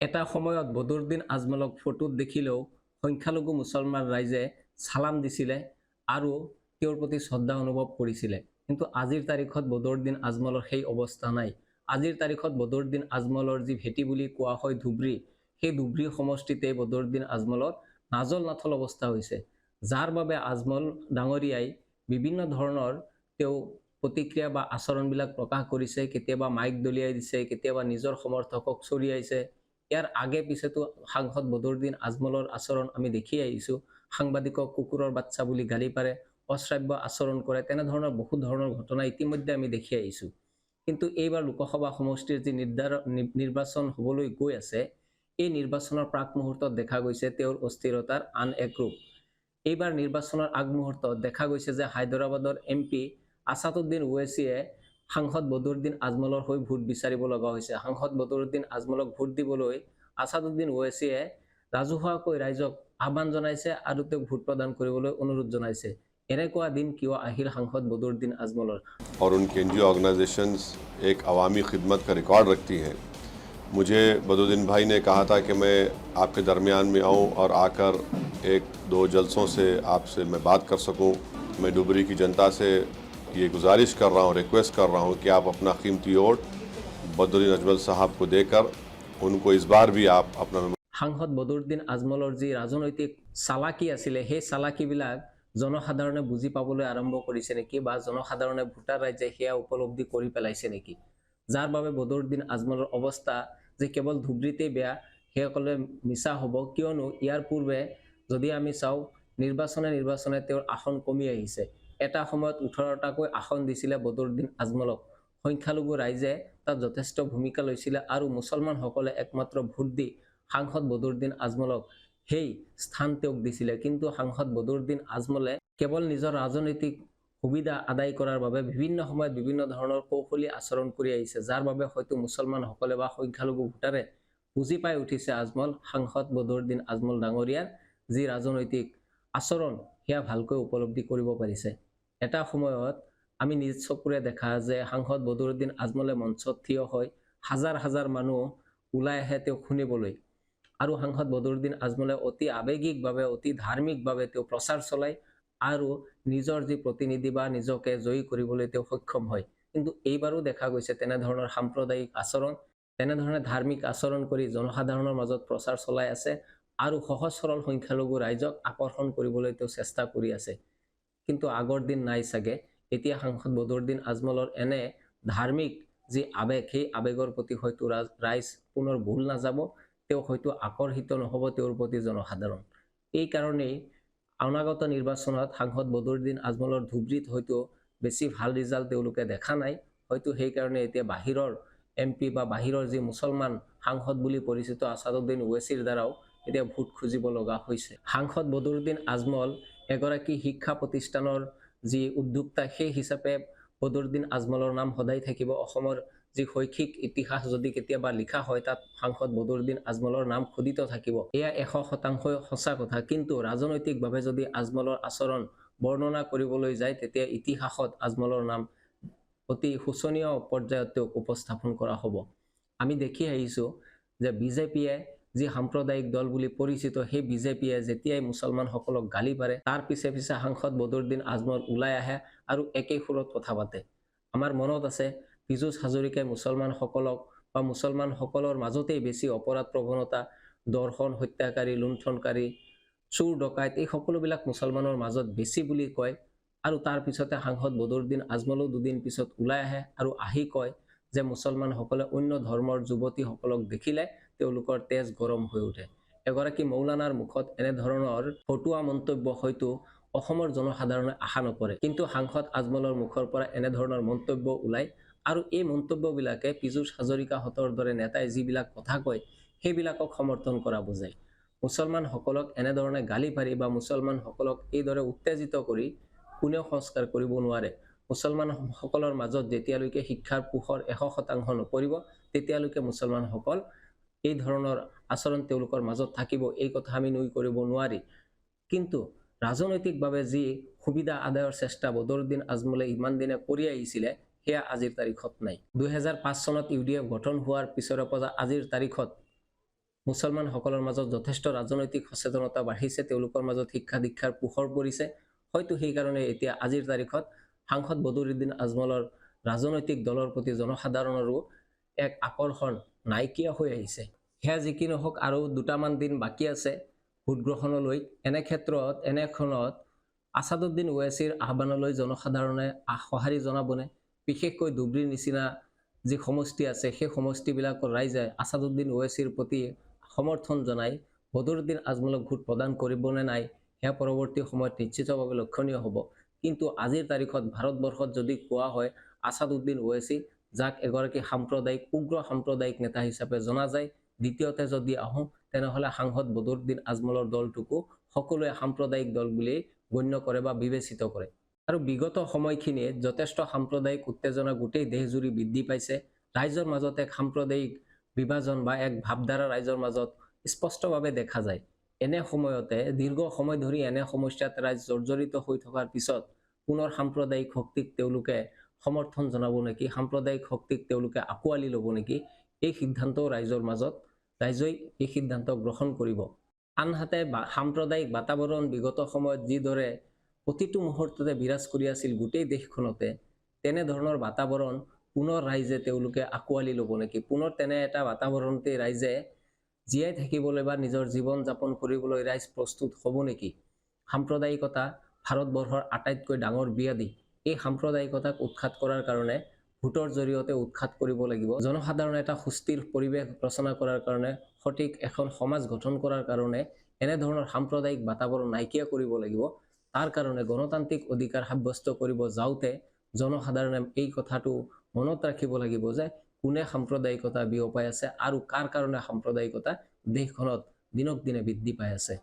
এটা সময়ত বদৰুদ্দিন আজমলক ফটোত দেখিলেও সংখ্যালঘু মুছলমান ৰাইজে চালাম দিছিলে আৰু তেওঁৰ প্ৰতি শ্ৰদ্ধা অনুভৱ কৰিছিলে। কিন্তু আজিৰ তাৰিখত বদৰুদ্দিন আজমলৰ সেই অৱস্থা নাই। আজিৰ তাৰিখত বদৰুদ্দিন আজমলৰ যি ভেটি বুলি কোৱা হয় ধুবুৰী, সেই ধুবুৰী সমষ্টিতে বদৰুদ্দিন আজমলৰ নাজল নাথল অৱস্থা হৈছে, যাৰ বাবে আজমল ডাঙৰীয়াই বিভিন্ন ধৰণৰ তেওঁ প্ৰতিক্ৰিয়া বা আচৰণবিলাক প্ৰকাশ কৰিছে। কেতিয়াবা মাইক দলিয়াই দিছে, কেতিয়াবা নিজৰ সমৰ্থকক চৰিয়াইছে। ইয়াৰ আগে পিছতো সাংসদ বদৰুদ্দিন আজমলৰ আচৰণ আমি দেখি আহিছোঁ। সাংবাদিকক কুকুৰৰ বাচ্চা বুলি গালি পাৰে, অশ্ৰাব্য আচৰণ কৰে, তেনেধৰণৰ বহুত ধৰণৰ ঘটনা ইতিমধ্যে আমি দেখি আহিছোঁ। কিন্তু এইবাৰ লোকসভা সমষ্টিৰ যি নিৰ্বাচন হ'বলৈ গৈ আছে, এই নিৰ্বাচনৰ প্ৰাক মুহূৰ্তত দেখা গৈছে তেওঁৰ অস্থিৰতাৰ আন এক ৰূপ। এইবাৰ নিৰ্বাচনৰ আগমুহূৰ্তত দেখা গৈছে যে হায়দৰাবাদৰ MP আছাদুদ্দিন ওৱেইছিয়ে সাংসদ বদৰুদ্দিন আজমলৰ হৈ ভোট বিচাৰিব লগা হৈছে। সাংসদ বদৰুদ্দিন আজমলক ভোট দিবলৈ আছাদুদ্দিন ওৱেইছিয়ে ৰাজহুৱাকৈ ৰাইজক আহ্বান জনাইছে আৰু তেওঁক ভোট প্ৰদান কৰিবলৈ অনুৰোধ জনাইছে। এনেকুৱা দিন কিয় আহিল সাংসদ বদৰুদ্দিন আজমলৰ? और उनके NGO ऑर्गेनाइजेशंस एक अवामी खिदमत का रिकॉर्ड रखती हैं। मुझे बदरुद्दीन भाई ने कहा था कि मैं आपके दरमियान में आऊं और आकर एक दो जलसों से आपसे मैं बात कर सकूं। मैं डुबरी की जनता से ये गुजारिश कर रहा हूं, रिक्वेस्ट कर रहा हूं कि आप अपना कीमती वोट बदरुद्दीन अजमल साहब को देकर उनको इस बार भी आप अपना সাংসদ বদৰুদ্দিন আজমলৰ যি ৰাজনৈতিক চালাকি আছিলে, সেই চালাকিবিলাক জনসাধাৰণে বুজি পাবলৈ আৰম্ভ কৰিছে নেকি, বা জনসাধাৰণে ভোটাৰ ৰাইজে সেয়া উপলব্ধি কৰি পেলাইছে নেকি, যাৰ বাবে বদৰুদ্দিন আজমলৰ অৱস্থা যে কেৱল ধুবুৰীতেই বেয়া সেইসকলে মিছা হ'ব। কিয়নো ইয়াৰ পূৰ্বে যদি আমি চাওঁ, নিৰ্বাচনে তেওঁৰ আসন কমি আহিছে। এটা সময়ত 18টাকৈ আসন দিছিলে বদৰুদ্দিন আজমলক। সংখ্যালঘু ৰাইজে তাত যথেষ্ট ভূমিকা লৈছিলে আৰু মুছলমানসকলে একমাত্ৰ ভোট দি সাংসদ বদৰুদ্দিন আজমলক সেই স্থান তেওঁক দিছিলে। কিন্তু সাংসদ বদৰুদ্দিন আজমলে কেৱল নিজৰ ৰাজনৈতিক সুবিধা আদায় কৰাৰ বাবে বিভিন্ন সময়ত বিভিন্ন ধৰণৰ কৌশলী আচৰণ কৰি আহিছে, যাৰ বাবে হয়তো মুছলমানসকলে বা সংখ্যালঘু ভোটাৰে বুজি পাই উঠিছে সাংসদ বদৰুদ্দিন আজমল ডাঙৰীয়াৰ যি ৰাজনৈতিক আচৰণ সেয়া ভালকৈ উপলব্ধি কৰিব পাৰিছে। এটা সময়ত আমি নিজ চকুৰে দেখা যে সাংসদ বদৰুদ্দিন আজমলে মঞ্চত থিয় হৈ হাজাৰ হাজাৰ মানুহ ওলাই আহে তেওঁক শুনিবলৈ, আৰু সাংসদ বদৰুদ্দিন আজমলে অতি আৱেগিকভাৱে অতি ধাৰ্মিকভাৱে তেওঁ প্ৰচাৰ চলায় আৰু নিজৰ যি প্ৰতিনিধি বা নিজকে জয়ী কৰিবলৈ তেওঁ সক্ষম হয়। কিন্তু এইবাৰো দেখা গৈছে তেনেধৰণৰ সাম্প্ৰদায়িক আচৰণ, তেনেধৰণে ধাৰ্মিক আচৰণ কৰি জনসাধাৰণৰ মাজত প্ৰচাৰ চলাই আছে আৰু সহজ সৰল সংখ্যালঘু ৰাইজক আকৰ্ষণ কৰিবলৈ তেওঁ চেষ্টা কৰি আছে। কিন্তু আগৰ দিন নাই চাগে। এতিয়া সাংসদ বদৰুদ্দিন আজমলৰ এনে ধাৰ্মিক যি আৱেগ, সেই আৱেগৰ প্ৰতি হয়তো ৰাইজ পুনৰ ভুল নাযাব, তেওঁ হয়তো আকৰ্ষিত নহ'ব তেওঁৰ প্ৰতি জনসাধাৰণ। এই কাৰণেই অনাগত নিৰ্বাচনত সাংসদ বদৰুদ্দিন আজমলৰ ধুবুৰীত হয়তো বেছি ভাল ৰিজাল্ট তেওঁলোকে দেখা নাই। হয়তো সেইকাৰণে এতিয়া বাহিৰৰ MP বা বাহিৰৰ যি মুছলমান সাংসদ বুলি পৰিচিত আছাদুদ্দিন ওৱেইছিৰ দ্বাৰাও এতিয়া ভোট খুজিব লগা হৈছে। সাংসদ বদৰুদ্দিন আজমল এগৰাকী শিক্ষা প্ৰতিষ্ঠানৰ যি উদ্যোক্তা, সেই হিচাপে বদৰুদ্দিন আজমলৰ নাম সদায় থাকিব। অসমৰ যি শৈক্ষিক ইতিহাস যদি কেতিয়াবা লিখা হয়, তাত সাংসদ বদৰুদ্দিন আজমলৰ নাম খোদিত থাকিব। এয়া 100% সঁচা কথা। কিন্তু ৰাজনৈতিকভাৱে যদি আজমলৰ আচৰণ বৰ্ণনা কৰিবলৈ যায়, তেতিয়া ইতিহাসত আজমলৰ নাম অতি শোচনীয় পৰ্যায়ত তেওঁক উপস্থাপন কৰা হ'ব। আমি দেখি আহিছোঁ যে বিজেপিয়ে যি সাম্প্ৰদায়িক দল বুলি পৰিচিত, সেই বিজেপিয়ে যেতিয়াই মুছলমানসকলক গালি পাৰে, তাৰ পিছে পিছে সাংসদ বদৰুদ্দিন আজমল ওলাই আহে আৰু একে সুৰত কথা পাতে। আমাৰ মনত আছে পীযুষ হাজৰিকাই মুছলমানসকলক বা মুছলমানসকলৰ মাজতেই বেছি অপৰাধ প্ৰৱণতা, দৰ্শন, হত্যাকাৰী, লুণ্ঠনকাৰী, চোৰ ডকাইত, এই সকলোবিলাক মুছলমানৰ মাজত বেছি বুলি কয়। আৰু তাৰ পিছতে সাংসদ বদৰুদ্দিন আজমলো দুদিন পিছত ওলাই আহে আৰু আহি কয় যে মুছলমানসকলে অন্য ধৰ্মৰ যুৱতীসকলক দেখিলে তেওঁলোকৰ তেজ গৰম হৈ উঠে। এগৰাকী মৌলানাৰ মুখত এনেধৰণৰ ফটুৱা মন্তব্য হয়তো অসমৰ জনসাধাৰণে আশা নকৰে, কিন্তু সাংসদ আজমলৰ মুখৰ পৰা এনেধৰণৰ মন্তব্য ওলায় আৰু এই মন্তব্যবিলাকে পীযুষ হাজৰিকাহঁতৰ দৰে নেতাই যিবিলাক কথা কয়, সেইবিলাকক সমৰ্থন কৰা বুজায়। মুছলমানসকলক এনেধৰণে গালি পাৰি বা মুছলমানসকলক এইদৰে উত্তেজিত কৰি কোনেও সংস্কাৰ কৰিব নোৱাৰে। মুছলমানসকলৰ মাজত যেতিয়ালৈকে শিক্ষাৰ পোহৰ 100% নপৰিব, তেতিয়ালৈকে মুছলমানসকল এই ধৰণৰ আচৰণ তেওঁলোকৰ মাজত থাকিব, এই কথা আমি নুই কৰিব নোৱাৰি। কিন্তু ৰাজনৈতিকভাৱে যি সুবিধা আদায়ৰ চেষ্টা বদৰুদ্দিন আজমলে ইমান দিনে কৰি আহিছিলে, সেয়া আজিৰ তাৰিখত নাই। 2005 চনত UDF গঠন হোৱাৰ পিছৰে পৰা আজিৰ তাৰিখত মুছলমানসকলৰ মাজত যথেষ্ট ৰাজনৈতিক সচেতনতা বাঢ়িছে, তেওঁলোকৰ মাজত শিক্ষা দীক্ষাৰ পোহৰ পৰিছে। হয়তো সেইকাৰণে এতিয়া আজিৰ তাৰিখত সাংসদ বদৰুদ্দিন আজমলৰ ৰাজনৈতিক দলৰ প্ৰতি জনসাধাৰণৰো এক আকৰ্ষণ নাইকিয়া হৈ আহিছে। সেয়া যি কি নহওক, আৰু দুটামান দিন বাকী আছে ভোট গ্ৰহণলৈ। এনেখনত আছাদুদ্দিন ওৱেইছিৰ আহ্বানলৈ জনসাধাৰণে সঁহাৰি জনাবনে? বিশেষকৈ ধুবুৰীৰ নিচিনা যি সমষ্টি আছে, সেই সমষ্টিবিলাকৰ ৰাইজে আছাদুদ্দিন ওৱেইছিৰ প্ৰতি সমৰ্থন জনাই বদৰুদ্দিন আজমলক ভোট প্ৰদান কৰিবনে নাই, সেয়া পৰৱৰ্তী সময়ত নিশ্চিতভাৱে লক্ষণীয় হ'ব। কিন্তু আজিৰ তাৰিখত ভাৰতবৰ্ষত যদি কোৱা হয় আছাদুদ্দিন ওৱেইছি, যাক এগৰাকী উগ্ৰ সাম্প্ৰদায়িক নেতা হিচাপে জনা যায়, দ্বিতীয়তে যদি আহোঁ তেনেহ'লে সাংসদ বদৰুদ্দিন আজমলৰ দলটোকো সকলোৱে সাম্প্ৰদায়িক দল বুলি গণ্য কৰে বা বিবেচিত কৰে। আৰু বিগত সময়খিনিত যথেষ্ট সাম্প্ৰদায়িক উত্তেজনা গোটেই দেশজুৰি বৃদ্ধি পাইছে। ৰাইজৰ মাজত এক সাম্প্ৰদায়িক বিভাজন বা এক ভাৱধাৰা ৰাইজৰ মাজত স্পষ্টভাৱে দেখা যায়। এনে সময়তে দীৰ্ঘ সময় ধৰি এনে সমস্যাত ৰাইজ জৰ্জৰিত হৈ থকাৰ পিছত পুনৰ সাম্প্ৰদায়িক শক্তিক তেওঁলোকে সমৰ্থন জনাব নেকি, সাম্প্ৰদায়িক শক্তিক তেওঁলোকে আঁকোৱালি ল'ব নেকি, এই সিদ্ধান্তও ৰাইজই এই সিদ্ধান্ত গ্ৰহণ কৰিব। আনহাতে সাম্প্ৰদায়িক বাতাবৰণ বিগত সময়ত যিদৰে প্ৰতিটো মুহূৰ্ততে বিৰাজ কৰি আছিল গোটেই দেশখনতে, তেনেধৰণৰ বাতাবৰণ পুনৰ ৰাইজে তেওঁলোকে আঁকোৱালি ল'ব নেকি? পুনৰ তেনে এটা বাতাবৰণতে ৰাইজে জীয়াই থাকিবলৈ বা নিজৰ জীৱন যাপন কৰিবলৈ ৰাইজ প্ৰস্তুত হ'ব নেকি? সাম্প্ৰদায়িকতা ভাৰতবৰ্ষৰ আটাইতকৈ ডাঙৰ ব্যাধি। এই সাম্প্ৰদায়িকতাক উৎখাত কৰাৰ কাৰণে ভোটৰ জৰিয়তে উৎখাত কৰিব লাগিব। জনসাধাৰণে এটা সুস্থিৰ পৰিৱেশ ৰচনা কৰাৰ কাৰণে, সঠিক এখন সমাজ গঠন কৰাৰ কাৰণে এনেধৰণৰ সাম্প্ৰদায়িক বাতাবৰণ নাইকিয়া কৰিব লাগিব। তাৰ কাৰণে গণতান্ত্ৰিক অধিকাৰ সাব্যস্ত কৰিব যাওঁতে জনসাধাৰণে এই কথাটো মনত ৰাখিব লাগিব যে কোনে সাম্প্ৰদায়িকতা বিয়পাই আছে আৰু কাৰ কাৰণে সাম্প্ৰদায়িকতা দেশখনত দিনক দিনে বৃদ্ধি পাই আছে।